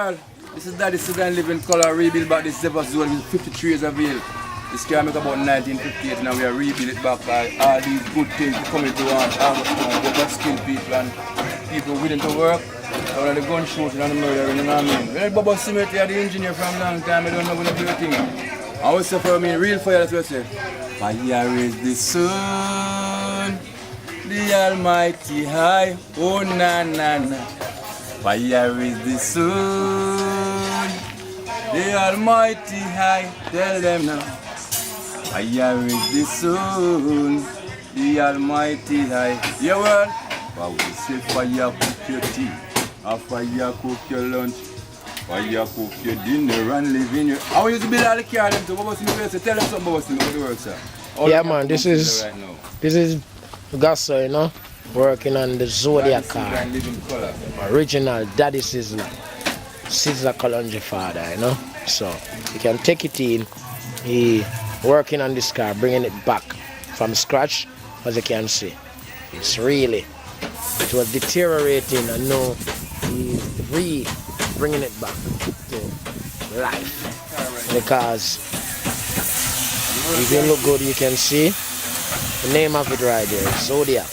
world. This is Daddy Sizzla live in color, rebuild back this Zephyr Zone with 53 years of age. This car make about 1958 and now we are rebuild it back by all these good things the community want, all skilled people and people willing to work. All of the gun shooting and the murdering, you know what I mean? When BOBO Cement are the engineer from long time, I don't know when to do a thing. I always say for me, real fire, that's what I say. Fire is the sun, the almighty high, oh na na na. Fire is the sun, the almighty high, tell them now. Fire is the sun, the almighty high. Yeah, well, but we say fire cook your tea, a fire cook your lunch, fire cook your dinner and live in your... I want you to build all the car them to BOBO Cement. Tell them something BOBO Cement how it works, sir. Yeah, man, this is Gasso, you know, working on the Zodiac car. Original Daddy Sizzla. Sizzla Kalonji father, you know. So you can take it in. He working on this car, bringing it back from scratch, as you can see. It's really, it was deteriorating and now he's bringing it back to life. Because if you look good, you can see the name of it right there, Zodiac.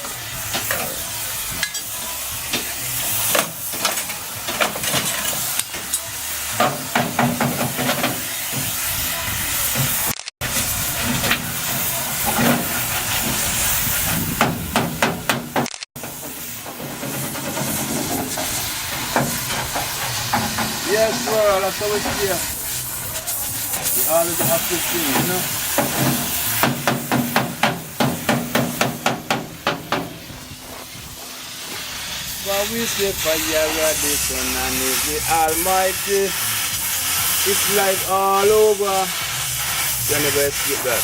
Yes, well, that's how it's here. We always have to see, you know. But we say fire the sun and is the almighty. It's like all over. You never escape that.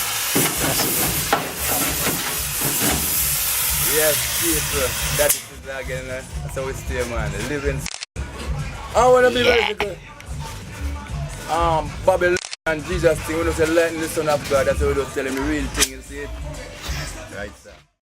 Yes, people. That is again. That's how we stay, man. Living. I want to be very good. Babylon and Jesus thing, when you say lighten the son of God, that's how we just tell him the real thing, you see it? Right, sir.